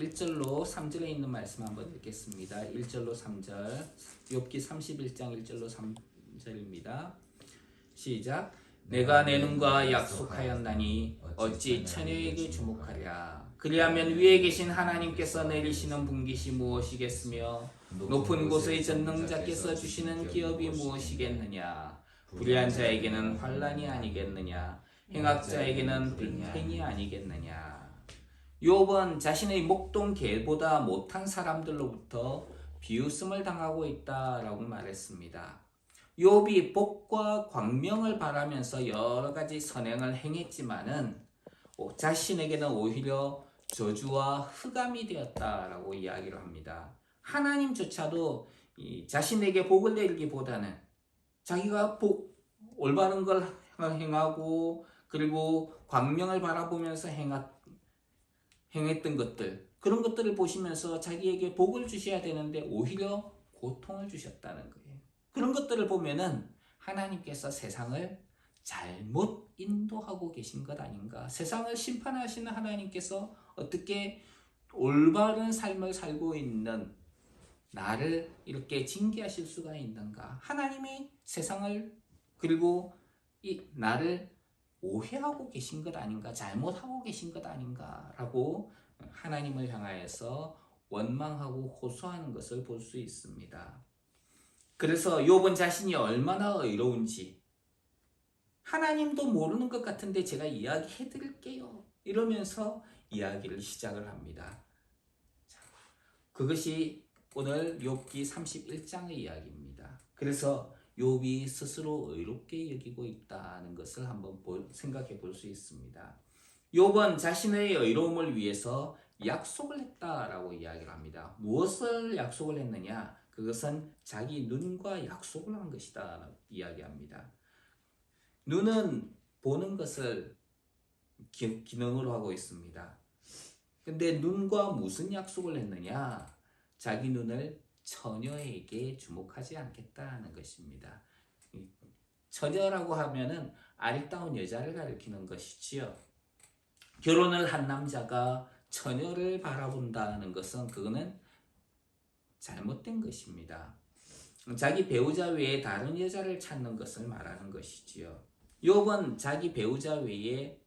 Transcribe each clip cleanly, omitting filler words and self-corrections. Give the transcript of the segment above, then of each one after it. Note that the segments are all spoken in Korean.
1절로 3절에 있는 말씀 한번 읽겠습니다. 1절로 3절 욥기 31장 1절로 3절입니다. 시작. 내가 내 눈과 약속하였나니 어찌 처녀에게 주목하랴. 그리하면 위에 계신 하나님께서 내리시는 분깃이 무엇이겠으며 높은 곳의 전능자께서 주시는 기업이 무엇이겠느냐. 불의한 자에게는 환난이 아니겠느냐. 행악자에게는 불행이 아니겠느냐. 욥은 자신의 목동 개보다 못한 사람들로부터 비웃음을 당하고 있다라고 말했습니다. 욥이 복과 광명을 바라면서 여러 가지 선행을 행했지만은 자신에게는 오히려 저주와 흑암이 되었다라고 이야기를 합니다. 하나님조차도 자신에게 복을 내리기보다는 자기가 올바른 걸 행하고 그리고 광명을 바라보면서 행했던 것들, 그런 것들을 보시면서 자기에게 복을 주셔야 되는데 오히려 고통을 주셨다는 거예요. 그런 것들을 보면은 하나님께서 세상을 잘못 인도하고 계신 것 아닌가. 세상을 심판하시는 하나님께서 어떻게 올바른 삶을 살고 있는 나를 이렇게 징계하실 수가 있는가. 하나님이 세상을 그리고 나를 오해하고 계신 것 아닌가, 잘못하고 계신 것 아닌가라고 하나님을 향하여서 원망하고 호소하는 것을 볼 수 있습니다. 그래서 욥은 자신이 얼마나 의로운지 하나님도 모르는 것 같은데 제가 이야기해 드릴게요 이러면서 이야기를 시작을 합니다. 그것이 오늘 욥기 31장의 이야기입니다. 그래서 욥이 스스로 의롭게 여기고 있다는 것을 한번 생각해 볼 수 있습니다. 욥은 자신의 의로움을 위해서 약속을 했다라고 이야기를 합니다. 무엇을 약속을 했느냐? 그것은 자기 눈과 약속을 한 것이다 이야기합니다. 눈은 보는 것을 기능으로 하고 있습니다. 근데 눈과 무슨 약속을 했느냐? 자기 눈을 처녀에게 주목하지 않겠다는 것입니다. 처녀라고 하면은 아리따운 여자를 가리키는 것이지요. 결혼을 한 남자가 처녀를 바라본다는 것은 그거는 잘못된 것입니다. 자기 배우자 외에 다른 여자를 찾는 것을 말하는 것이지요. 욥은 자기 배우자 외에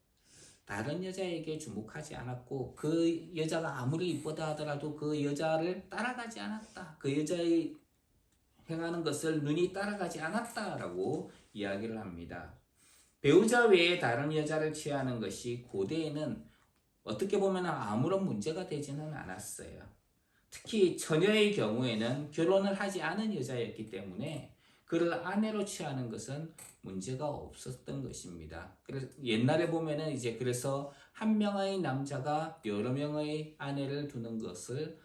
다른 여자에게 주목하지 않았고 그 여자가 아무리 이쁘다 하더라도 그 여자를 따라가지 않았다. 그 여자의 행하는 것을 눈이 따라가지 않았다라고 이야기를 합니다. 배우자 외에 다른 여자를 취하는 것이 고대에는 어떻게 보면 아무런 문제가 되지는 않았어요. 특히 처녀의 경우에는 결혼을 하지 않은 여자였기 때문에 그를 아내로 취하는 것은 문제가 없었던 것입니다. 그래서 옛날에 보면은 이제 그래서 한 명의 남자가 여러 명의 아내를 두는 것을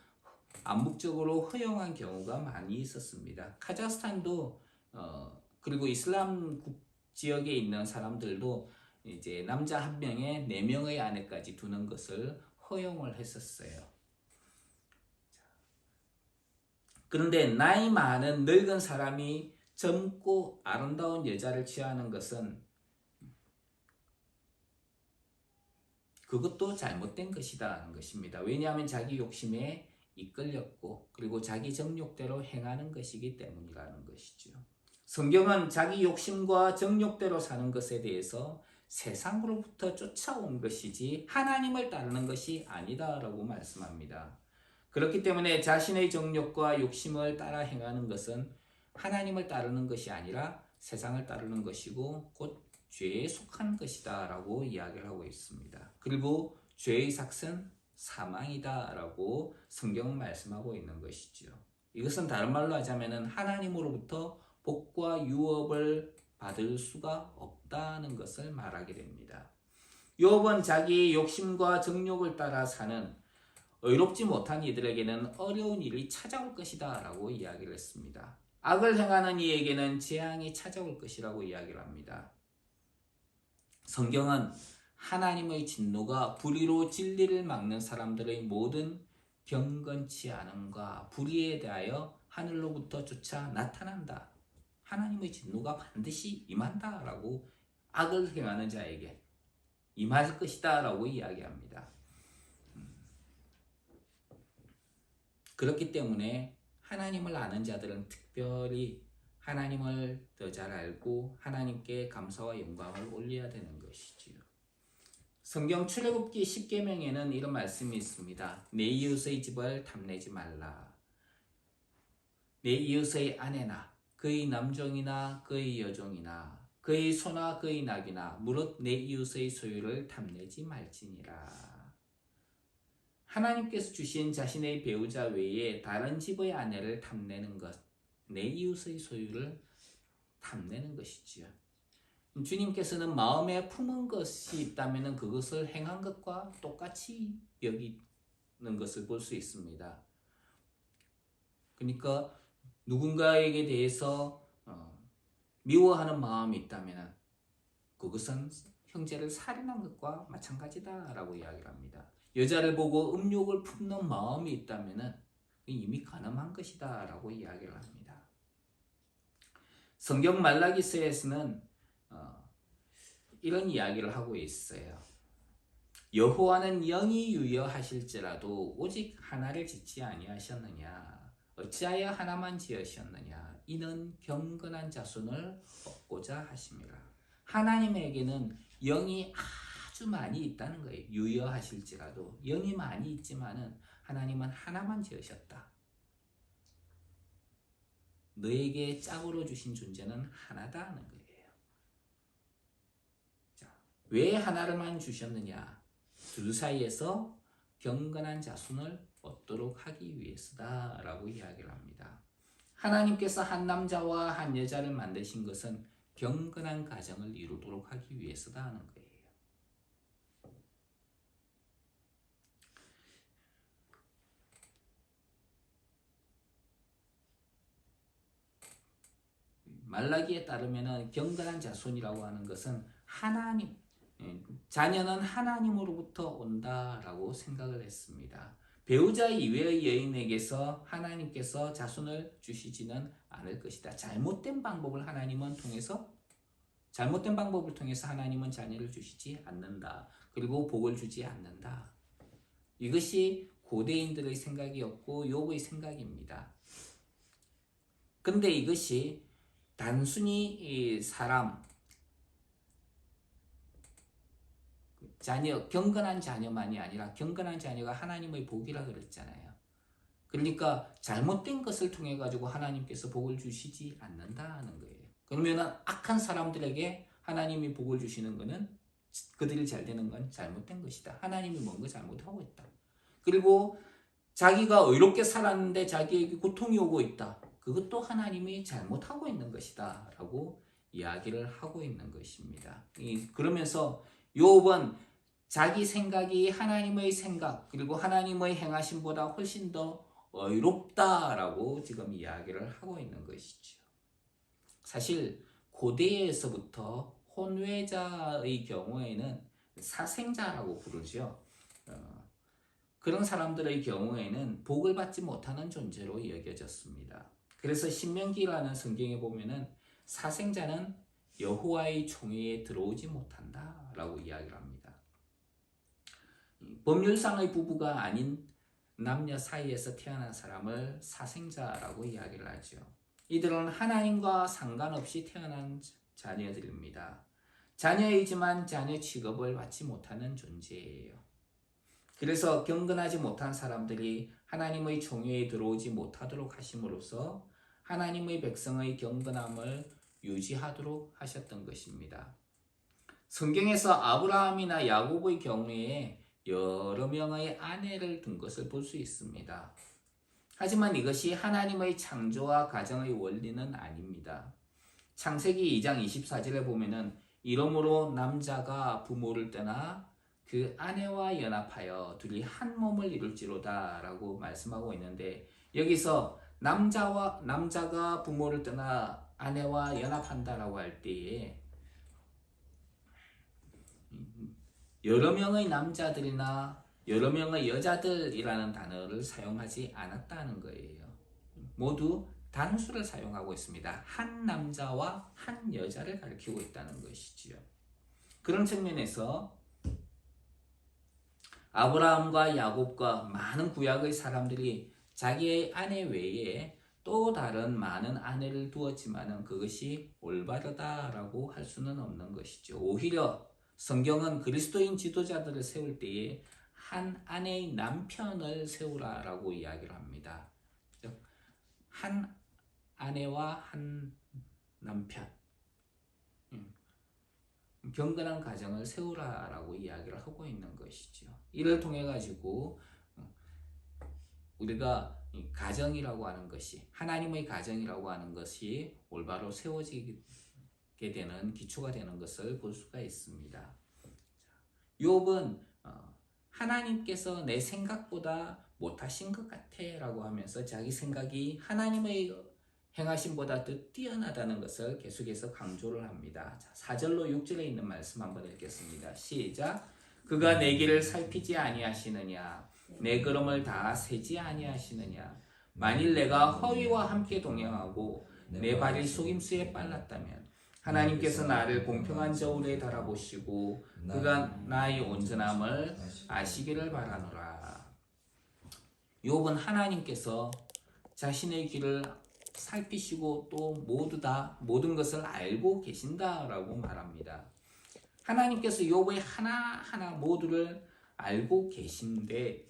암묵적으로 허용한 경우가 많이 있었습니다. 카자흐스탄도 그리고 이슬람 지역에 있는 사람들도 이제 남자 한 명에 4명의 아내까지 두는 것을 허용을 했었어요. 그런데 나이 많은 늙은 사람이 젊고 아름다운 여자를 취하는 것은 그것도 잘못된 것이다는 것입니다. 왜냐하면 자기 욕심에 이끌렸고 그리고 자기 정욕대로 행하는 것이기 때문이라는 것이죠. 성경은 자기 욕심과 정욕대로 사는 것에 대해서 세상으로부터 쫓아온 것이지 하나님을 따르는 것이 아니다라고 말씀합니다. 그렇기 때문에 자신의 정욕과 욕심을 따라 행하는 것은 하나님을 따르는 것이 아니라 세상을 따르는 것이고 곧 죄에 속한 것이다 라고 이야기를 하고 있습니다. 그리고 죄의 삭은 사망이다 라고 성경은 말씀하고 있는 것이죠. 이것은 다른 말로 하자면 하나님으로부터 복과 유업을 받을 수가 없다는 것을 말하게 됩니다. 욥은 자기 욕심과 정욕을 따라 사는 의롭지 못한 이들에게는 어려운 일이 찾아올 것이다 라고 이야기를 했습니다. 악을 행하는 이에게는 재앙이 찾아올 것이라고 이야기를 합니다. 성경은 하나님의 진노가 불의로 진리를 막는 사람들의 모든 경건치 않음과 불의에 대하여 하늘로부터 쫓아 나타난다. 하나님의 진노가 반드시 임한다라고 악을 행하는 자에게 임할 것이다 라고 이야기합니다. 그렇기 때문에 하나님을 아는 자들은 특별히 하나님을 더 잘 알고 하나님께 감사와 영광을 올려야 되는 것이지요. 성경 출애굽기 10계명에는 이런 말씀이 있습니다. 내 이웃의 집을 탐내지 말라. 내 이웃의 아내나 그의 남종이나 그의 여종이나 그의 소나 그의 낙이나 무릇 내 이웃의 소유를 탐내지 말지니라. 하나님께서 주신 자신의 배우자 외에 다른 집의 아내를 탐내는 것, 내 이웃의 소유를 탐내는 것이지요. 주님께서는 마음에 품은 것이 있다면 그것을 행한 것과 똑같이 여기는 것을 볼 수 있습니다. 그러니까 누군가에게 대해서 미워하는 마음이 있다면 그것은 형제를 살인한 것과 마찬가지다라고 이야기를 합니다. 여자를 보고 음욕을 품는 마음이 있다면 이미 간음한 것이다라고 이야기를 합니다. 성경 말라기서에서는 이런 이야기를 하고 있어요. 여호와는 영이 유여하실지라도 오직 하나를 짓지 아니하셨느냐? 어찌하여 하나만 지으셨느냐? 이는 경건한 자손을 얻고자 하심이라. 하나님에게는 영이 아주 많이 있다는 거예요. 유여하실지라도 영이 많이 있지만은 하나님은 하나만 지으셨다. 너에게 짝으로 주신 존재는 하나다 하는 거예요. 왜 하나를만 주셨느냐? 둘 사이에서 경건한 자손을 얻도록 하기 위해서다 라고 이야기를 합니다. 하나님께서 한 남자와 한 여자를 만드신 것은 경건한 가정을 이루도록 하기 위해서다 하는 거예요. 말라기에 따르면 경건한 자손이라고 하는 것은 하나님, 자녀는 하나님으로부터 온다라고 생각을 했습니다. 배우자 이외의 여인에게서 하나님께서 자손을 주시지는 않을 것이다. 잘못된 방법을 통해서 하나님은 자녀를 주시지 않는다. 그리고 복을 주지 않는다. 이것이 고대인들의 생각이었고 욥의 생각입니다. 근데 이것이 단순히 경건한 자녀만이 아니라 경건한 자녀가 하나님의 복이라 그랬잖아요. 그러니까 잘못된 것을 통해 가지고 하나님께서 복을 주시지 않는다는 거예요. 그러면 악한 사람들에게 하나님이 복을 주시는 것은 그들이 잘 되는 건 잘못된 것이다. 하나님이 뭔가 잘못하고 있다. 그리고 자기가 의롭게 살았는데 자기에게 고통이 오고 있다. 그것도 하나님이 잘못하고 있는 것이다 라고 이야기를 하고 있는 것입니다. 그러면서 욥은 자기 생각이 하나님의 생각 그리고 하나님의 행하심보다 훨씬 더 의롭다라고 지금 이야기를 하고 있는 것이죠. 사실 고대에서부터 혼외자의 경우에는 사생자라고 부르죠. 그런 사람들의 경우에는 복을 받지 못하는 존재로 여겨졌습니다. 그래서 신명기라는 성경에 보면은 사생자는 여호와의 총회에 들어오지 못한다라고 이야기를 합니다. 법률상의 부부가 아닌 남녀 사이에서 태어난 사람을 사생자라고 이야기를 하죠. 이들은 하나님과 상관없이 태어난 자녀들입니다. 자녀이지만 자녀 취급을 받지 못하는 존재예요. 그래서 경건하지 못한 사람들이 하나님의 총회에 들어오지 못하도록 하심으로써 하나님의 백성의 경건함을 유지하도록 하셨던 것입니다. 성경에서 아브라함이나 야곱의 경우에 여러 명의 아내를 둔 것을 볼 수 있습니다. 하지만 이것이 하나님의 창조와 가정의 원리는 아닙니다. 창세기 2장 24절에 보면은 이러므로 남자가 부모를 떠나 그 아내와 연합하여 둘이 한 몸을 이룰지로다 라고 말씀하고 있는데, 여기서 남자가 부모를 떠나 아내와 연합한다라고 할 때에 여러 명의 남자들이나 여러 명의 여자들이라는 단어를 사용하지 않았다는 거예요. 모두 단수를 사용하고 있습니다. 한 남자와 한 여자를 가리키고 있다는 것이지요. 그런 측면에서 아브라함과 야곱과 많은 구약의 사람들이 자기의 아내 외에 또 다른 많은 아내를 두었지만은 그것이 올바르다라고 할 수는 없는 것이죠. 오히려 성경은 그리스도인 지도자들을 세울 때에 한 아내의 남편을 세우라라고 이야기를 합니다. 즉, 한 아내와 한 남편, 경건한 가정을 세우라라고 이야기를 하고 있는 것이죠. 이를 통해 가지고 우리가 가정이라고 하는 것이, 하나님의 가정이라고 하는 것이 올바로 세워지게 되는 기초가 되는 것을 볼 수가 있습니다. 욥은 하나님께서 내 생각보다 못하신 것 같아 라고 하면서 자기 생각이 하나님의 행하심보다 더 뛰어나다는 것을 계속해서 강조를 합니다. 4절로 6절에 있는 말씀 한번 읽겠습니다. 시작. 그가 내 길을 살피지 아니하시느냐, 내 걸음을 다 세지 아니하시느냐. 만일 내가 허위와 함께 동행하고 내 발이 속임수에 빨랐다면 하나님께서 나를 공평한 저울에 달아보시고 그가 나의 온전함을 아시기를 바라노라. 욥은 하나님께서 자신의 길을 살피시고 또 모든 것을 알고 계신다라고 말합니다. 하나님께서 욥의 하나하나 모두를 알고 계신데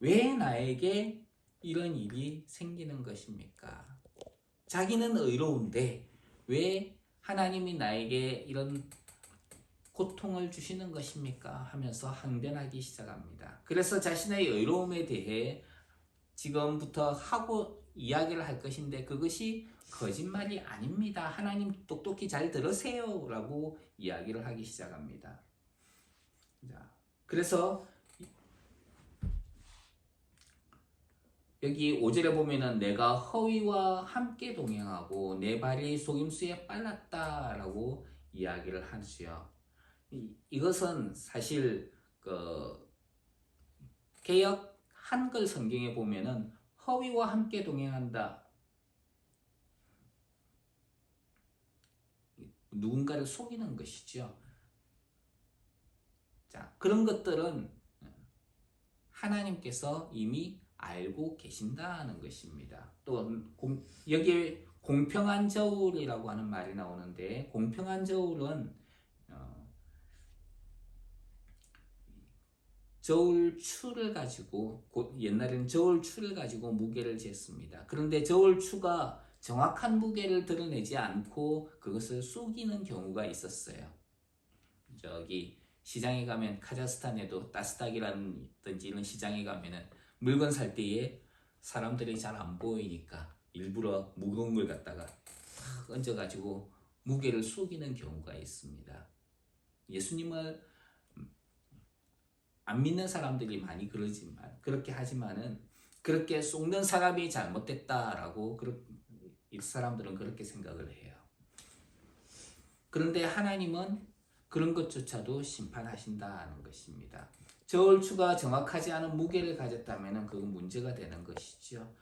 왜 나에게 이런 일이 생기는 것입니까? 자기는 의로운데 왜 하나님이 나에게 이런 고통을 주시는 것입니까? 하면서 항변하기 시작합니다. 그래서 자신의 의로움에 대해 지금부터 하고 이야기를 할 것인데 그것이 거짓말이 아닙니다. 하나님 똑똑히 잘 들으세요 라고 이야기를 하기 시작합니다. 자, 그래서 여기 5절에 보면은 내가 허위와 함께 동행하고 내 발이 속임수에 빨랐다 라고 이야기를 하지요. 이것은 사실 개역 한글 성경에 보면은 허위와 함께 동행한다, 누군가를 속이는 것이죠. 자, 그런 것들은 하나님께서 이미 알고 계신다는 것입니다. 또 여기에 공평한 저울이라고 하는 말이 나오는데 공평한 저울은 저울추를 가지고 옛날에는 저울추를 가지고 무게를 쟀습니다. 그런데 저울추가 정확한 무게를 드러내지 않고 그것을 속이는 경우가 있었어요. 저기 시장에 가면 카자흐스탄에도 따스닥이라든지 이런 시장에 가면은 물건 살 때에 사람들이 잘 안 보이니까 일부러 무거운 걸 갖다가 탁 얹어가지고 무게를 속이는 경우가 있습니다. 예수님을 안 믿는 사람들이 많이 그렇게 하지만은 그렇게 속는 사람이 잘못됐다라고 이 사람들은 그렇게 생각을 해요. 그런데 하나님은 그런 것조차도 심판하신다는 것입니다. 저울추가 정확하지 않은 무게를 가졌다면 그건 문제가 되는 것이죠.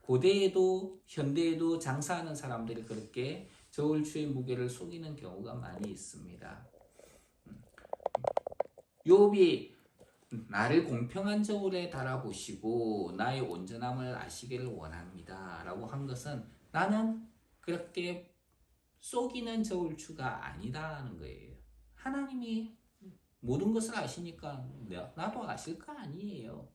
고대에도 현대에도 장사하는 사람들이 그렇게 저울추의 무게를 속이는 경우가 많이 있습니다. 욥이 나를 공평한 저울에 달아보시고 나의 온전함을 아시기를 원합니다 라고 한 것은 나는 그렇게 속이는 저울추가 아니다는 거예요. 하나님이 모든 것을 아시니까 나도 아실 거 아니에요.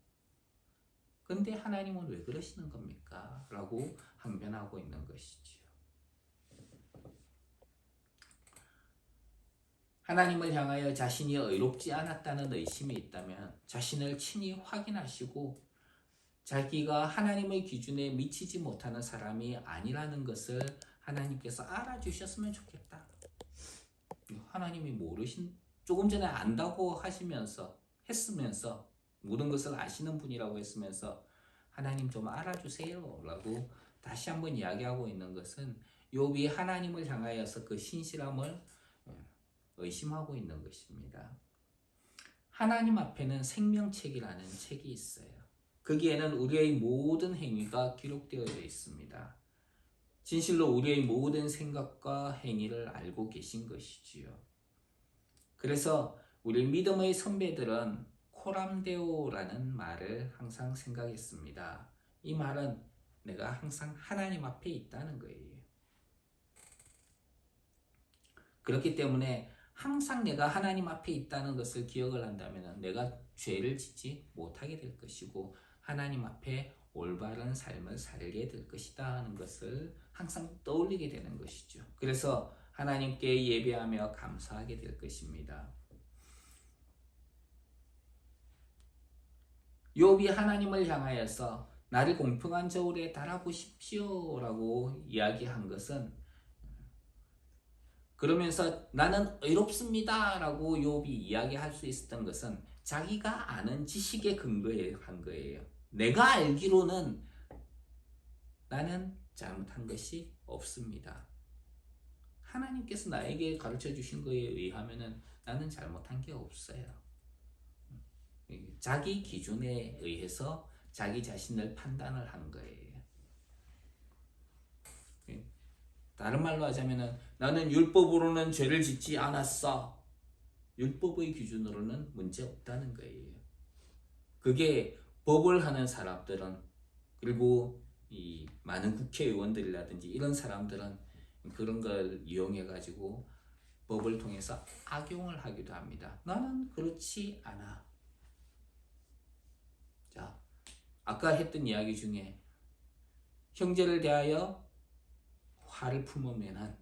근데 하나님은 왜 그러시는 겁니까? 라고 항변하고 있는 것이지요. 하나님을 향하여 자신이 의롭지 않았다는 의심이 있다면 자신을 친히 확인하시고 자기가 하나님의 기준에 미치지 못하는 사람이 아니라는 것을 하나님께서 알아주셨으면 좋겠다. 하나님이 조금 전에 안다고 했으면서 모든 것을 아시는 분이라고 했으면서 하나님 좀 알아주세요 라고 다시 한번 이야기하고 있는 것은 욥이 하나님을 향하여서 그 신실함을 의심하고 있는 것입니다. 하나님 앞에는 생명책이라는 책이 있어요. 거기에는 우리의 모든 행위가 기록되어 있습니다. 진실로 우리의 모든 생각과 행위를 알고 계신 것이지요. 그래서 우리 믿음의 선배들은 코람데오라는 말을 항상 생각했습니다. 이 말은 내가 항상 하나님 앞에 있다는 거예요. 그렇기 때문에 항상 내가 하나님 앞에 있다는 것을 기억을 한다면 내가 죄를 짓지 못하게 될 것이고 하나님 앞에 올바른 삶을 살게 될 것이다 하는 것을 항상 떠올리게 되는 것이죠. 그래서 하나님께 예배하며 감사하게 될 것입니다. 욥이 하나님을 향하여서 나를 공평한 저울에 달아보십시오라고 이야기한 것은 그러면서 나는 의롭습니다 라고 욥이 이야기할 수 있었던 것은 자기가 아는 지식에 근거해 한 거예요. 내가 알기로는 나는 잘못한 것이 없습니다. 하나님께서 나에게 가르쳐 주신 것에 의하면 나는 잘못한 게 없어요. 자기 기준에 의해서 자기 자신을 판단을 한 거예요. 다른 말로 하자면 나는 율법으로는 죄를 짓지 않았어. 율법의 기준으로는 문제 없다는 거예요. 그게 법을 하는 사람들은 그리고 이 많은 국회의원들이라든지 이런 사람들은 그런 걸 이용해 가지고 법을 통해서 악용을 하기도 합니다. 나는 그렇지 않아. 자, 아까 했던 이야기 중에 형제를 대하여 화를 품으면은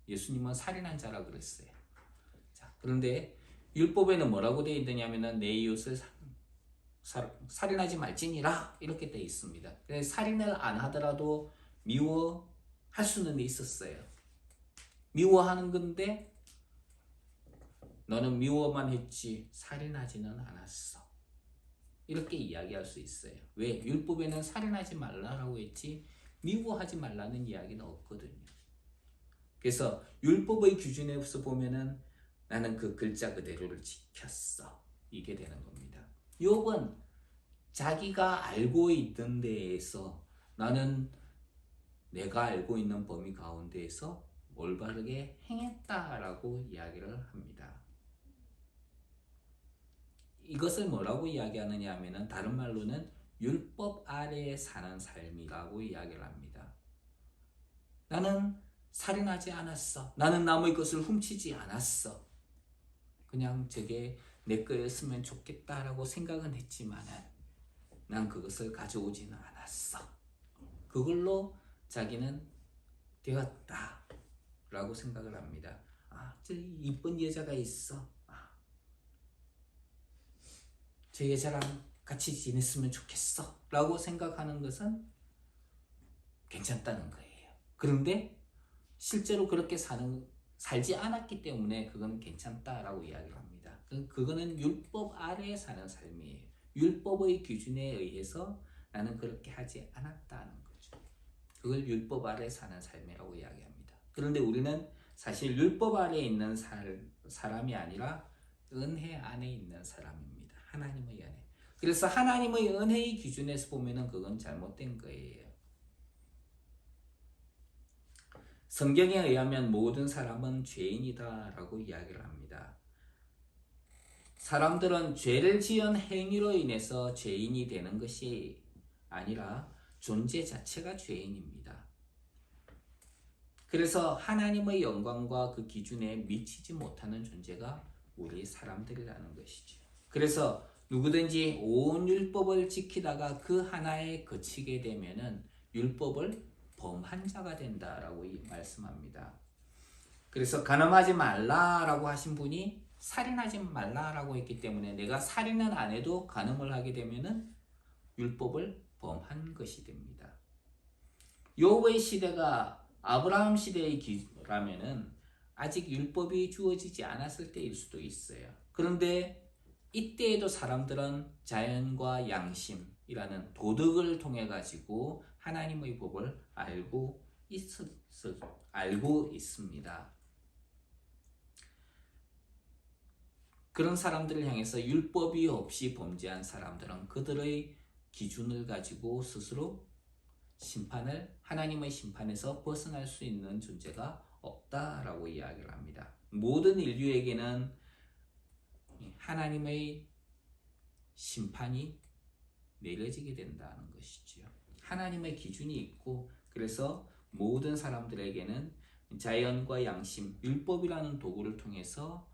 예수님은 살인한 자라 그랬어요. 자, 그런데 율법에는 뭐라고 되어 있느냐면은 내 이웃을 살인하지 말지니라 이렇게 되어 있습니다. 그래서 살인을 안 하더라도 미워할 수는 있었어요. 미워하는 건데 너는 미워만 했지 살인하지는 않았어. 이렇게 이야기할 수 있어요. 왜? 율법에는 살인하지 말라라고 했지 미워하지 말라는 이야기는 없거든요. 그래서 율법의 기준에서 보면은 나는 그 글자 그대로를 지켰어. 이게 되는 겁니다. 욥은 자기가 알고 있던 데에서 나는 내가 알고 있는 범위 가운데에서 올바르게 행했다라고 이야기를 합니다. 이것을 뭐라고 이야기하느냐 하면은 다른 말로는 율법 아래에 사는 삶이라고 이야기를 합니다. 나는 살인하지 않았어. 나는 남의 것을 훔치지 않았어. 그냥 저게 내 거였으면 좋겠다라고 생각은 했지만 난 그것을 가져오지는 않았어. 그걸로 자기는 되었다 라고 생각을 합니다. 저 이쁜 여자가 있어. 저 여자랑 같이 지냈으면 좋겠어 라고 생각하는 것은 괜찮다는 거예요. 그런데 실제로 그렇게 살지 않았기 때문에 그건 괜찮다라고 이야기를 합니다. 그거는 율법 아래에 사는 삶이에요. 율법의 기준에 의해서 나는 그렇게 하지 않았다는 거죠. 그걸 율법 아래에 사는 삶이라고 이야기합니다. 그런데 우리는 사실 율법 아래에 있는 사람이 아니라 은혜 안에 있는 사람입니다. 하나님의 은혜. 그래서 하나님의 은혜의 기준에서 보면은 그건 잘못된 거예요. 성경에 의하면 모든 사람은 죄인이다라고 이야기를 합니다. 사람들은 죄를 지은 행위로 인해서 죄인이 되는 것이 아니라 존재 자체가 죄인입니다. 그래서 하나님의 영광과 그 기준에 미치지 못하는 존재가 우리 사람들이라는 것이죠. 그래서 누구든지 온 율법을 지키다가 그 하나에 그치게 되면은 율법을 범한 자가 된다라고 말씀합니다. 그래서 간음하지 말라라고 하신 분이 살인하지 말라라고 했기 때문에 내가 살인은 안 해도 간음을 하게 되면은 율법을 범한 것이 됩니다. 욥의 시대가 아브라함 시대의 기라면은 아직 율법이 주어지지 않았을 때일 수도 있어요. 그런데 이때에도 사람들은 자연과 양심이라는 도덕을 통해 가지고 하나님의 법을 알고 있습니다. 그런 사람들을 향해서 율법이 없이 범죄한 사람들은 그들의 기준을 가지고 스스로 하나님의 심판에서 벗어날 수 있는 존재가 없다라고 이야기를 합니다. 모든 인류에게는 하나님의 심판이 내려지게 된다는 것이지요. 하나님의 기준이 있고 그래서 모든 사람들에게는 자연과 양심, 율법이라는 도구를 통해서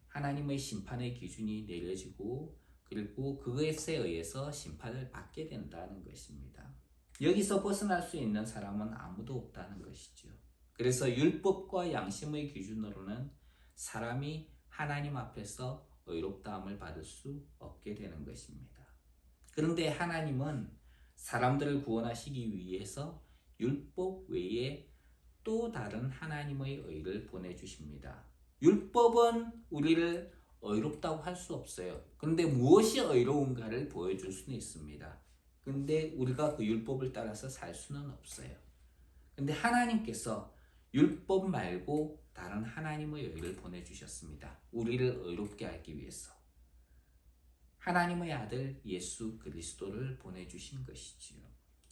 하나님의 심판의 기준이 내려지고 그리고 그것에 의해서 심판을 받게 된다는 것입니다. 여기서 벗어날 수 있는 사람은 아무도 없다는 것이죠. 그래서 율법과 양심의 기준으로는 사람이 하나님 앞에서 의롭다함을 받을 수 없게 되는 것입니다. 그런데 하나님은 사람들을 구원하시기 위해서 율법 외에 또 다른 하나님의 의를 보내주십니다. 율법은 우리를 의롭다고 할 수 없어요. 그런데 무엇이 의로운가를 보여줄 수는 있습니다. 근데 우리가 그 율법을 따라서 살 수는 없어요. 근데 하나님께서 율법 말고 다른 하나님의 의를 보내주셨습니다. 우리를 의롭게 하기 위해서. 하나님의 아들 예수 그리스도를 보내주신 것이지요.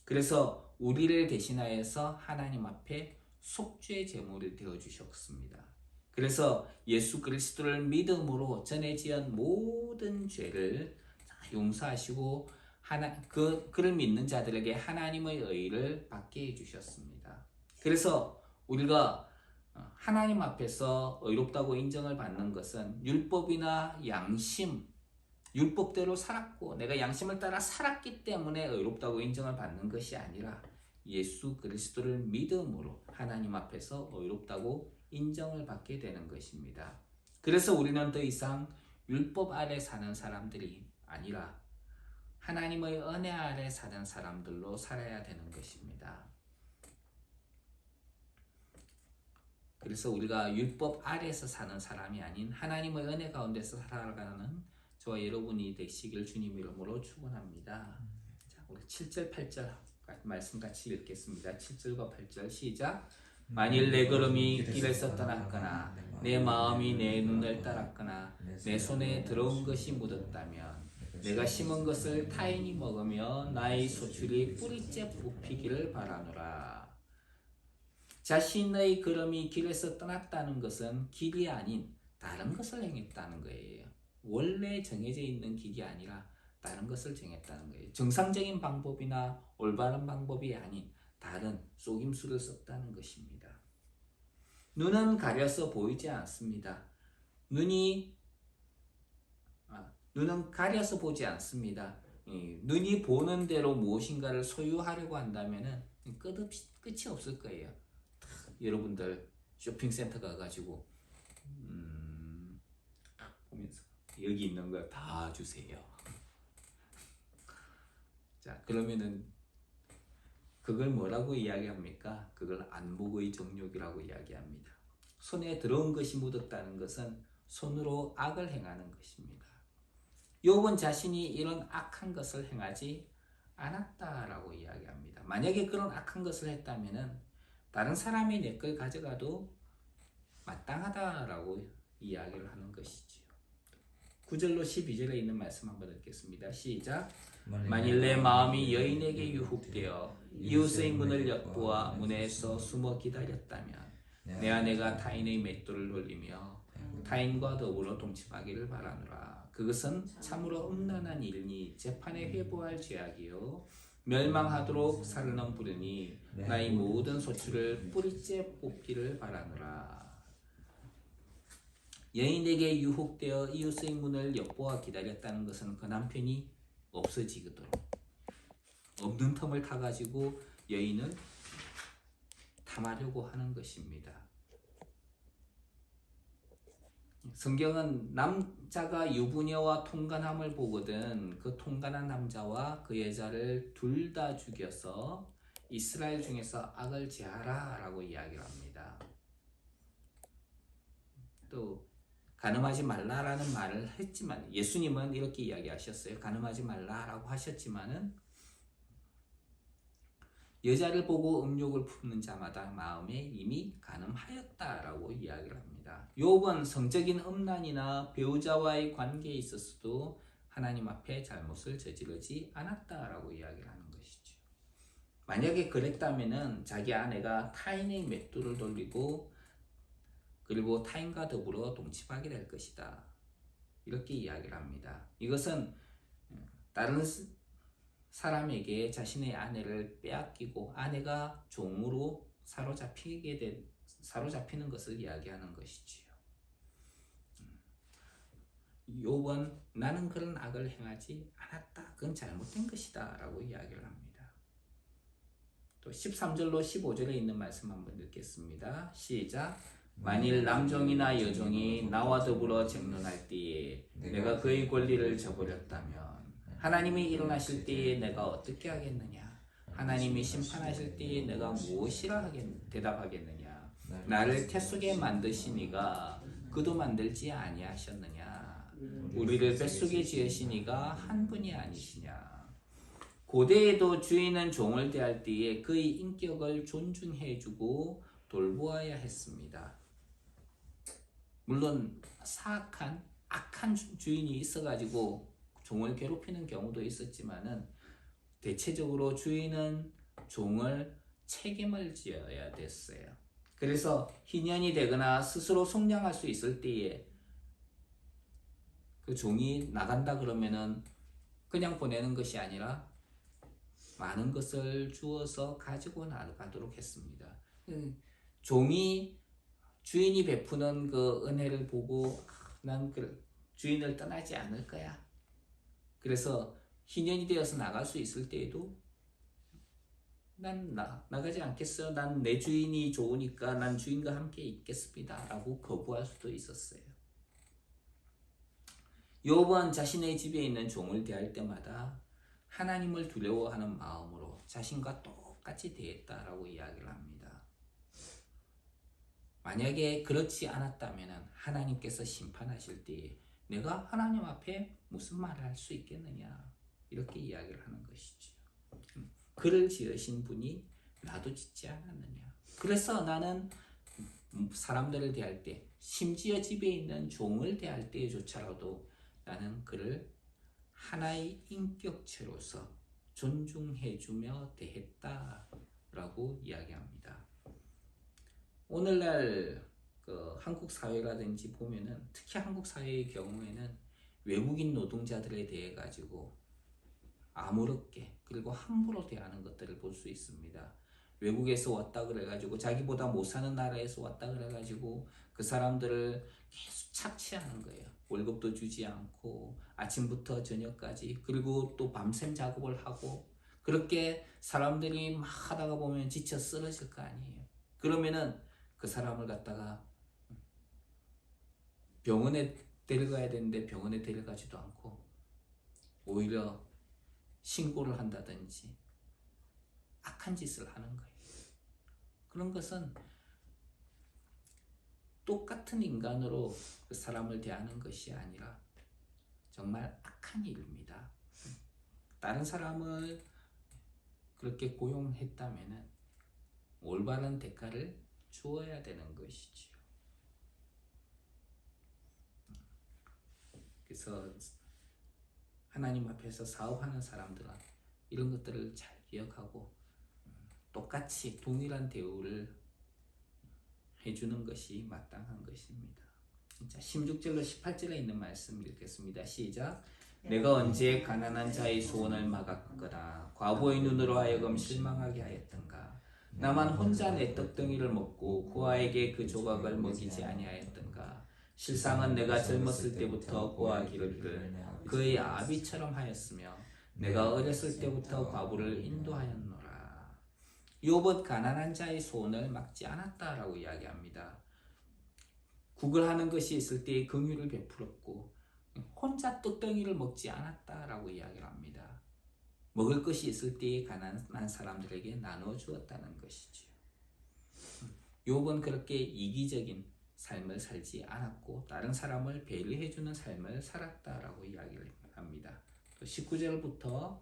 그래서 우리를 대신하여서 하나님 앞에 속죄 제물이 되어주셨습니다. 그래서 예수 그리스도를 믿음으로 전에 지은 모든 죄를 용서하시고 그를 믿는 자들에게 하나님의 의를 받게 해주셨습니다. 그래서 우리가 하나님 앞에서 의롭다고 인정을 받는 것은 율법이나 양심, 율법대로 살았고 내가 양심을 따라 살았기 때문에 의롭다고 인정을 받는 것이 아니라 예수 그리스도를 믿음으로 하나님 앞에서 의롭다고 인정을 받게 되는 것입니다. 그래서 우리는 더 이상 율법 아래 사는 사람들이 아니라 하나님의 은혜 아래 사는 사람들로 살아야 되는 것입니다. 그래서 우리가 율법 아래서 사는 사람이 아닌 하나님의 은혜 가운데서 살아가는 저와 여러분이 되시길 주님 이름으로 축원합니다. 자, 우리 7절 8절 말씀 같이 읽겠습니다. 7절과 8절 시작. 만일 내 걸음이 길에서 떠났거나 내 마음이 내 눈을 따랐거나 내 손에 들어온 것이 묻었다면 내가 심은 것을 타인이 먹으며 나의 소출이 뿌리째 뽑히기를 바라노라. 자신의 걸음이 길에서 떠났다는 것은 길이 아닌 다른 것을 행했다는 거예요. 원래 정해져 있는 길이 아니라 다른 것을 정했다는 거예요. 정상적인 방법이나 올바른 방법이 아닌 다른 속임수를 썼다는 것입니다. 눈은 가려서 보이지 않습니다. 눈은 가려서 보지 않습니다. 눈이 보는 대로 무엇인가를 소유하려고 한다면 끝이 없을 거예요. 여러분들 쇼핑센터 가가지고 보면서 여기 있는 거 다 주세요. 자, 그러면은 그걸 뭐라고 이야기합니까? 그걸 안목의 정욕이라고 이야기합니다. 손에 들어온 것이 묻었다는 것은 손으로 악을 행하는 것입니다. 욥은 자신이 이런 악한 것을 행하지 않았다라고 이야기합니다. 만약에 그런 악한 것을 했다면은 다른 사람이 내 걸 가져가도 마땅하다라고 이야기를 하는 것이지요. 9절로 12절에 있는 말씀 한번 읽겠습니다. 시작. 만일 내 마음이 여인에게 유혹되어 이웃의 문을 엿보아 문에서 숨어 기다렸다면 내 아내가 타인의 맷돌을 돌리며 타인과 더불어 동침하기를 바라노라. 그것은 참으로 음란한 일이니 재판에 회부할 죄악이요 멸망하도록 살은 부르니 나의 모든 소출을 뿌리째 뽑기를 바라노라. 여인에게 유혹되어 이웃의 문을 엿보아 기다렸다는 것은 그 남편이 없어지도록 없는 틈을 타가지고 여인은 탐하려고 하는 것입니다. 성경은 남자가 유부녀와 통간함을 보거든 그 통간한 남자와 그 여자를 둘 다 죽여서 이스라엘 중에서 악을 제하라 라고 이야기를 합니다. 또 간음하지 말라라는 말을 했지만 예수님은 이렇게 이야기하셨어요. 간음하지 말라라고 하셨지만은 여자를 보고 음욕을 품는 자마다 마음에 이미 간음하였다라고 이야기를 합니다. 욥은 성적인 음란이나 배우자와의 관계에 있어서도 하나님 앞에 잘못을 저지르지 않았다라고 이야기를 하는 것이죠. 만약에 그랬다면은 자기 아내가 타인의 맷돌을 돌리고 그리고 타인과 더불어 동침하게 될 것이다. 이렇게 이야기를 합니다. 이것은 다른 사람에게 자신의 아내를 빼앗기고 아내가 종으로 사로잡히는 것을 이야기하는 것이지요. 욥은 나는 그런 악을 행하지 않았다. 그건 잘못된 것이다. 라고 이야기를 합니다. 또 13절로 15절에 있는 말씀 한번 읽겠습니다. 시작. 만일 남종이나 여종이 나와 더불어 쟁론할 때에 내가 그의 권리를 저버렸다면 하나님이 일어나실 때에 내가 어떻게 하겠느냐? 하나님이 심판하실 때에 내가 무엇이라 대답하겠느냐? 나를 태 속에 만드시니가 그도 만들지 아니하셨느냐? 우리를 뱃속에 지으시니가 한 분이 아니시냐? 고대에도 주인은 종을 대할 때에 그의 인격을 존중해주고 돌보아야 했습니다. 물론 악한 주인이 있어가지고 종을 괴롭히는 경우도 있었지만은 대체적으로 주인은 종을 책임을 지어야 됐어요. 그래서 희년이 되거나 스스로 성장할 수 있을 때에 그 종이 나간다 그러면은 그냥 보내는 것이 아니라 많은 것을 주어서 가지고 나가도록 했습니다. 종이 주인이 베푸는 그 은혜를 보고 난 그 주인을 떠나지 않을 거야. 그래서 희년이 되어서 나갈 수 있을 때에도 난 나가지 않겠어요. 난 내 주인이 좋으니까 난 주인과 함께 있겠습니다. 라고 거부할 수도 있었어요. 욥은 자신의 집에 있는 종을 대할 때마다 하나님을 두려워하는 마음으로 자신과 똑같이 대했다라고 이야기를 합니다. 만약에 그렇지 않았다면 하나님께서 심판하실 때 내가 하나님 앞에 무슨 말을 할 수 있겠느냐 이렇게 이야기를 하는 것이죠. 그를 지으신 분이 나도 짓지 않았느냐. 그래서 나는 사람들을 대할 때 심지어 집에 있는 종을 대할 때조차라도 나는 그를 하나의 인격체로서 존중해주며 대했다라고 이야기합니다. 오늘날 한국 사회라든지 보면은 특히 한국 사회의 경우에는 외국인 노동자들에 대해 가지고 아무렇게 그리고 함부로 대하는 것들을 볼 수 있습니다. 외국에서 왔다 그래가지고 자기보다 못 사는 나라에서 왔다 그래가지고 그 사람들을 계속 착취하는 거예요. 월급도 주지 않고 아침부터 저녁까지 그리고 또 밤샘 작업을 하고 그렇게 사람들이 막 하다가 보면 지쳐 쓰러질 거 아니에요. 그러면은 그 사람을 갖다가 병원에 데려가야 되는데 병원에 데려가지도 않고 오히려 신고를 한다든지 악한 짓을 하는 거예요. 그런 것은 똑같은 인간으로 그 사람을 대하는 것이 아니라 정말 악한 일입니다. 다른 사람을 그렇게 고용했다면 올바른 대가를 주어야 되는 것이지요. 그래서 하나님 앞에서 사업하는 사람들은 이런 것들을 잘 기억하고 똑같이 동일한 대우를 해주는 것이 마땅한 것입니다. 자, 16절로 18절에 있는 말씀 읽겠습니다. 시작. 내가 언제 가난한 자의 소원을 막았거나 과부의 눈으로 하여금 실망하게 하였던가. 나만 혼자 내 떡덩이를 먹고 그 아이에게 그 조각을 먹이지 아니하였던가. 실상은 내가 젊었을 때부터 그와 기르기를 그의 아비처럼 하였으며 내가 어렸을 때부터 과부를 인도하였노라. 욥은 가난한 자의 소원을 막지 않았다라고 이야기합니다. 구걸하는 것이 있을 때에 긍휼을 베풀었고 혼자 떡덩이를 먹지 않았다라고 이야기를 합니다. 먹을 것이 있을 때에 가난한 사람들에게 나누어 주었다는 것이지요. 욥은 그렇게 이기적인 삶을 살지 않았고 다른 사람을 배려해주는 삶을 살았다라고 이야기를 합니다. 또 19절부터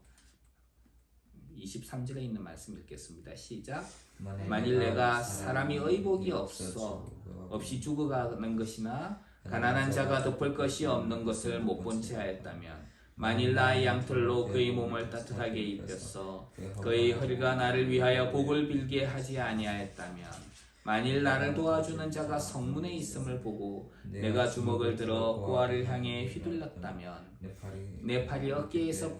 23절에 있는 말씀 읽겠습니다. 시작. 만일 내가 사람이 의복이 없이 죽어가는 것이나 가난한 자가 덮을 것이 없는 것을 못 본 채 하였다면 만일 나의 양털로 그의 몸을 따뜻하게 입혔어 그의 허리가 나를 위하여 복을 빌게 하지 아니하였다면 만일 나를 도와주는 자가 성문에 있음을 보고 내가 주먹을 들어 고아를 향해 휘둘렀다면 내 팔이 어깨에서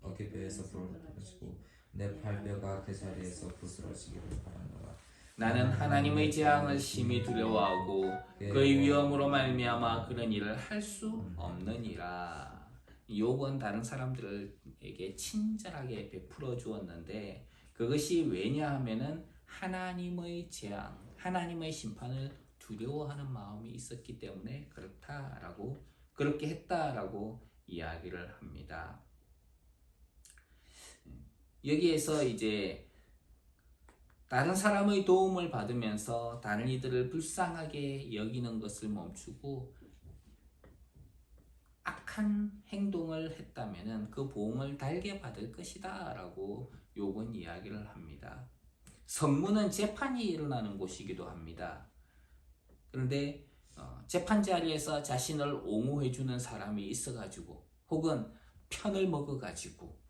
어깨뼈에서 부러지고 내 팔뼈가 그 자리에서 부스러지기를 바라노라. 나는 하나님의 재앙을 심히 두려워하고 그의 위험으로 말미암아 그런 일을 할 수 없느니라. 욥은 다른 사람들에게 친절하게 베풀어 주었는데 그것이 왜냐하면은 하나님의 재앙, 하나님의 심판을 두려워하는 마음이 있었기 때문에 그렇게 했다라고 이야기를 합니다. 여기에서 이제 다른 사람의 도움을 받으면서 다른 이들을 불쌍하게 여기는 것을 멈추고 악한 행동을 했다면 그 보응을 달게 받을 것이다 라고 욥은 이야기를 합니다. 성문은 재판이 일어나는 곳이기도 합니다. 그런데 재판 자리에서 자신을 옹호해주는 사람이 있어가지고 혹은 편을 먹어가지고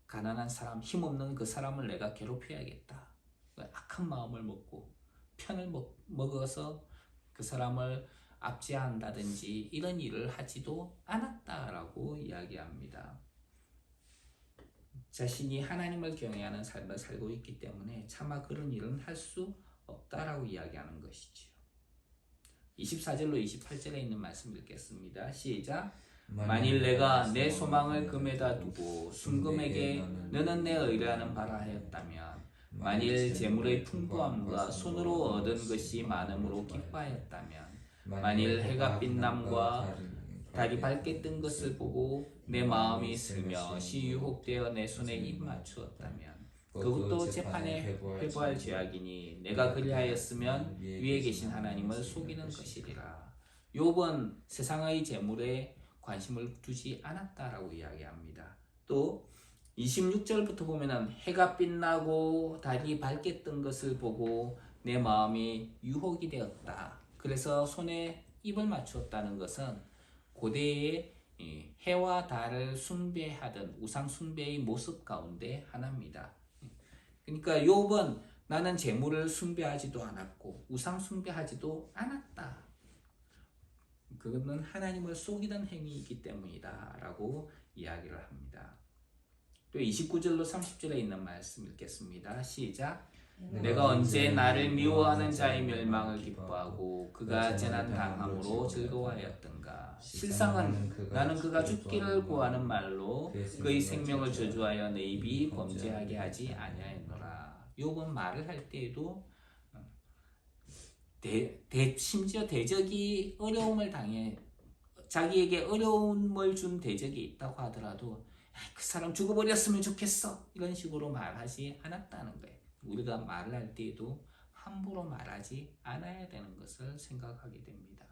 가난한 사람, 힘없는 그 사람을 내가 괴롭혀야겠다. 악한 마음을 먹고 편을 먹어서 그 사람을 압제한다든지 이런 일을 하지도 않았다라고 이야기합니다. 자신이 하나님을 경외하는 삶을 살고 있기 때문에 차마 그런 일은 할 수 없다라고 이야기하는 것이지요. 24절로 28절에 있는 말씀 읽겠습니다. 시작. 만일 내가 내 소망을 금에다 두고 순금에게 너는 내 의뢰하는 바라 하였다면 만일 재물의 풍부함과 손으로 얻은 것이 많음으로 기뻐하였다면 만일 해가 빛남과 달이 밝게 뜬 것을 보고 내 마음이 슬며시 유혹되어 내 손에 입 맞추었다면 그것도 재판에 회부할 죄악이니 내가 그리하였으면 위에 계신 하나님을 속이는 것이리라. 욥은 세상의 재물에 관심을 두지 않았다라고 이야기합니다. 또 26절부터 보면은 해가 빛나고 달이 밝게 뜬 것을 보고 내 마음이 유혹이 되었다. 그래서 손에 입을 맞추었다는 것은 고대의 해와 달을 숭배하던 우상 숭배의 모습 가운데 하나입니다. 그러니까 욥은 나는 재물을 숭배하지도 않았고 우상 숭배하지도 않았다. 그것은 하나님을 속이던 행위이기 때문이다 라고 이야기를 합니다. 또 29절로 30절에 있는 말씀 읽겠습니다. 시작. 내가 언제 나를 미워하는 자의 멸망을 기뻐하고 그가 재난 당함으로 즐거워하였던가. 실상은 나는 그가 죽기를 구하는 말로 그의 생명을 저주하여 내 입이 범죄하게 하지 아니하였노라. 욥은 말을 할 때에도 심지어 대적이 어려움을 당해 자기에게 어려움을 준 대적이 있다고 하더라도 그 사람 죽어버렸으면 좋겠어 이런 식으로 말하지 않았다는 거예요. 우리가 말을 할 때에도 함부로 말하지 않아야 되는 것을 생각하게 됩니다.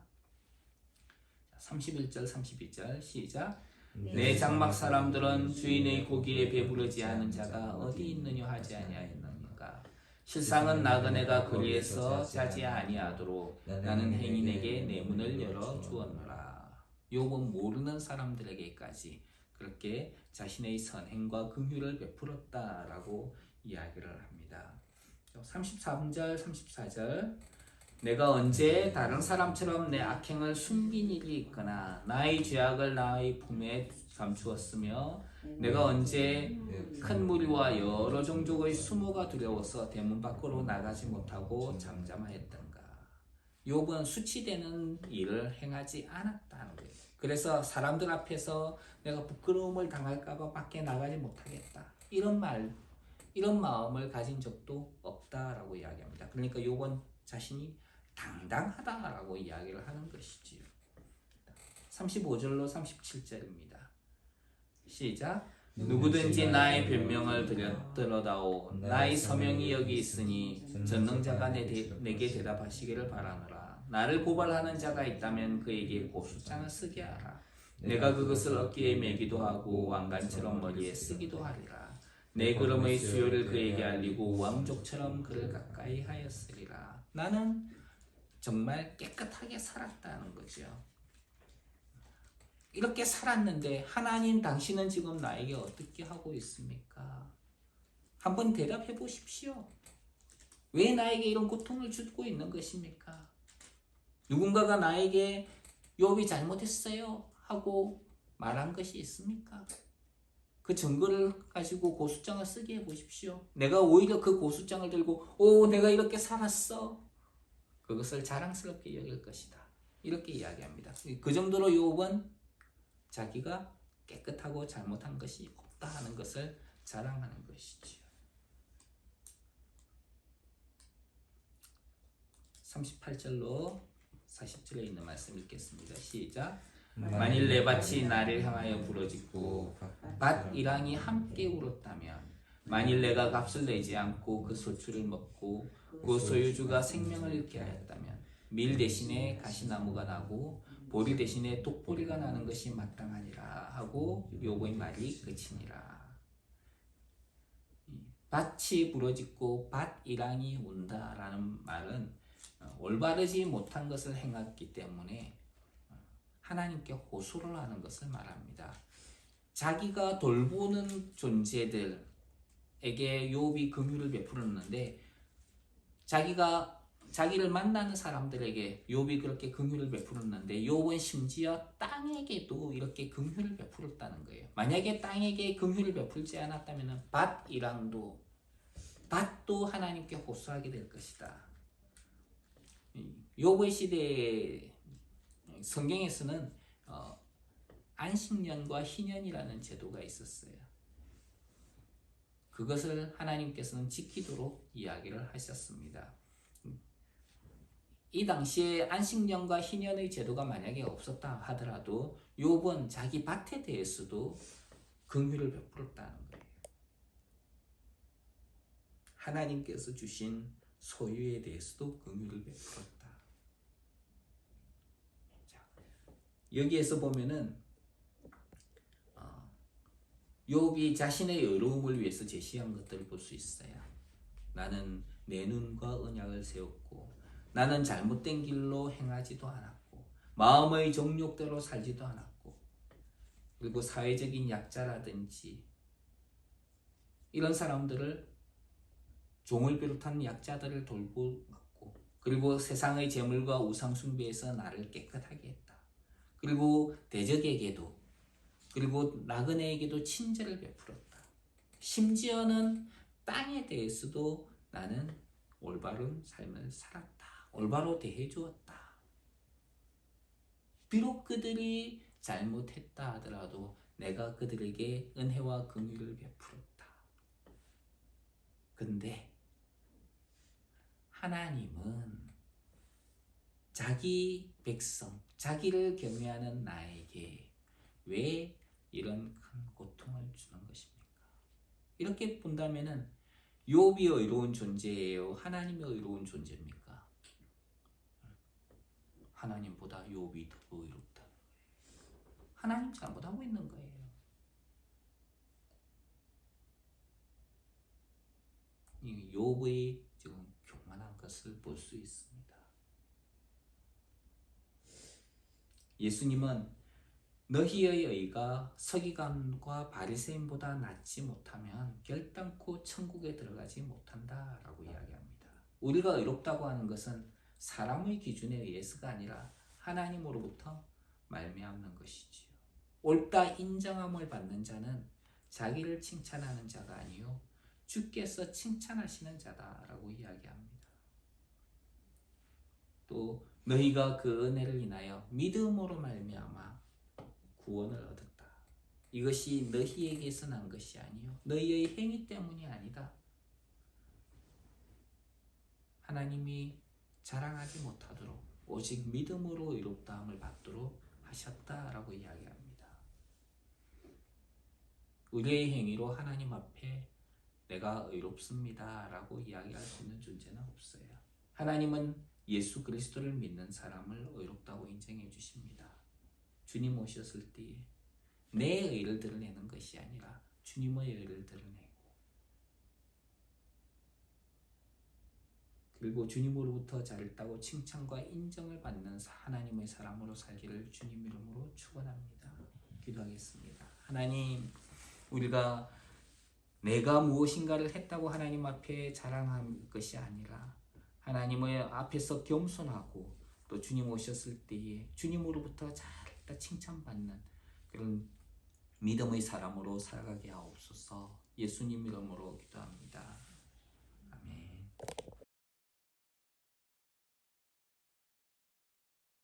31절 32절 시작. 내 장막 사람들은 주인의 고기에 배부르지 않은 자가 어디 있느냐 하지 아니하였느니까. 실상은 나그네가 거리에서 자지 아니하도록 나는 행인에게 내 문을 열어 주었노라. 욥은 모르는 사람들에게까지 그렇게 자신의 선행과 긍휼을 베풀었다라고 이야기를 합니다. 33절 34절 내가 언제 다른 사람처럼 내 악행을 숨긴 일이 있거나 나의 죄악을 나의 품에 감추었으며 내가 언제 큰 무리와 여러 종족의 수모가 두려워서 대문 밖으로 나가지 못하고 잠잠하였던가. 욥은 수치되는 일을 행하지 않았다는 거예요. 그래서 사람들 앞에서 내가 부끄러움을 당할까봐 밖에 나가지 못하겠다. 이런 마음을 가진 적도 없다라고 이야기합니다. 그러니까 욥은 자신이 당당하다라고 이야기를 하는 것이지요. 35절로 37절입니다. 시작. 누구든지 나의 변명을 들어다오 나의 서명이 여기 있으니 전능자가 내게 대답하시기를 바라노라. 나를 고발하는 자가 있다면 그에게 고소장을 쓰게 하라. 내가 그것을 어깨에 매기도 하고 왕관처럼 머리에 쓰기도 하리라. 내 그름의 수요를 그에게 알리고 왕족처럼 그를 가까이 하였으리라. 나는 정말 깨끗하게 살았다는 거죠. 이렇게 살았는데 하나님 당신은 지금 나에게 어떻게 하고 있습니까? 한번 대답해 보십시오. 왜 나에게 이런 고통을 주고 있는 것입니까? 누군가가 나에게 욥이 잘못했어요 하고 말한 것이 있습니까? 그 증거를 가지고 고소장을 쓰게 해보십시오. 내가 오히려 그 고소장을 들고 내가 이렇게 살았어. 그것을 자랑스럽게 여길 것이다. 이렇게 이야기합니다. 그 정도로 욥은 자기가 깨끗하고 잘못한 것이 없다 하는 것을 자랑하는 것이지요. 38절로 40절에 있는 말씀 읽겠습니다. 시작. 만일 내 밭이 나를 향하여 부러지고 밭 이랑이 함께 울었다면, 만일 내가 값을 내지 않고 그 소출을 먹고 그 소유주가 생명을 잃게 하였다면, 밀 대신에 가시나무가 나고 보리 대신에 독보리가 나는 것이 마땅하니라 하고 욥의 말이 그치니라. 밭이 부러지고 밭 이랑이 운다라는 말은 올바르지 못한 것을 행했기 때문에 하나님께 호소를 하는 것을 말합니다. 자기가 돌보는 존재들에게 욥이 긍휼을 베풀었는데, 자기를 만나는 사람들에게 욥이 그렇게 긍휼을 베풀었는데, 욥은 심지어 땅에게도 이렇게 긍휼을 베풀었다는 거예요. 만약에 땅에게 긍휼을 베풀지 않았다면 밭도 하나님께 호소하게 될 것이다. 욥의 시대에 성경에서는 안식년과 희년이라는 제도가 있었어요. 그것을 하나님께서는 지키도록 이야기를 하셨습니다. 이 당시에 안식년과 희년의 제도가 만약에 없었다 하더라도 욥은 자기 밭에 대해서도 긍휼을 베풀었다는 거예요. 하나님께서 주신 소유에 대해서도 긍휼을 베풀었다. 자, 여기에서 보면은 욥이 자신의 의로움을 위해서 제시한 것들을 볼 수 있어요. 나는 내 눈과 언약을 세웠고, 나는 잘못된 길로 행하지도 않았고, 마음의 정욕대로 살지도 않았고, 그리고 사회적인 약자라든지 이런 사람들을, 종을 비롯한 약자들을 돌보았고, 그리고 세상의 재물과 우상 숭배에서 나를 깨끗하게 했다. 그리고 대적에게도, 그리고 나그네에게도 친절을 베풀었다. 심지어는 땅에 대해서도 나는 올바른 삶을 살았다. 올바로 대해주었다. 비록 그들이 잘못했다 하더라도 내가 그들에게 은혜와 긍휼을 베풀었다. 근데 하나님은 자기 백성, 자기를 경외하는 나에게 왜 이런 큰 고통을 주는 것입니까? 이렇게 본다면은 욥이 의로운 존재예요? 하나님이 의로운 존재입니까? 하나님보다 욥이 더 의롭다. 하나님 잘못하고 있는 거예요. 이 욥의 지금 교만한 것을 볼 수 있습니다. 예수님은 너희의 의가 서기관과 바리새인보다 낫지 못하면 결단코 천국에 들어가지 못한다라고 이야기합니다. 우리가 의롭다고 하는 것은 사람의 기준에 의해서가 아니라 하나님으로부터 말미암는 것이지요. 옳다 인정함을 받는 자는 자기를 칭찬하는 자가 아니요 주께서 칭찬하시는 자다라고 이야기합니다. 또 너희가 그 은혜를 인하여 믿음으로 말미암아 구원을 얻었다. 이것이 너희에게서 난 것이 아니요 너희의 행위 때문이 아니다. 하나님이 자랑하지 못하도록 오직 믿음으로 의롭다함을 받도록 하셨다라고 이야기합니다. 우리의 행위로 하나님 앞에 내가 의롭습니다 라고 이야기할 수 있는 존재는 없어요. 하나님은 예수 그리스도를 믿는 사람을 의롭다고 인정해 주십니다. 주님 오셨을 때에 내 의를 드러내는 것이 아니라 주님의 의를 드러내고, 그리고 주님으로부터 잘했다고 칭찬과 인정을 받는 하나님의 사람으로 살기를 주님 이름으로 축원합니다. 기도하겠습니다. 하나님, 우리가 내가 무엇인가를 했다고 하나님 앞에 자랑한 것이 아니라 하나님의 앞에서 겸손하고 또 주님 오셨을 때에 주님으로부터 잘했다 칭찬받는 그런 믿음의 사람으로 살아가게 하옵소서. 예수님 이름으로 기도합니다.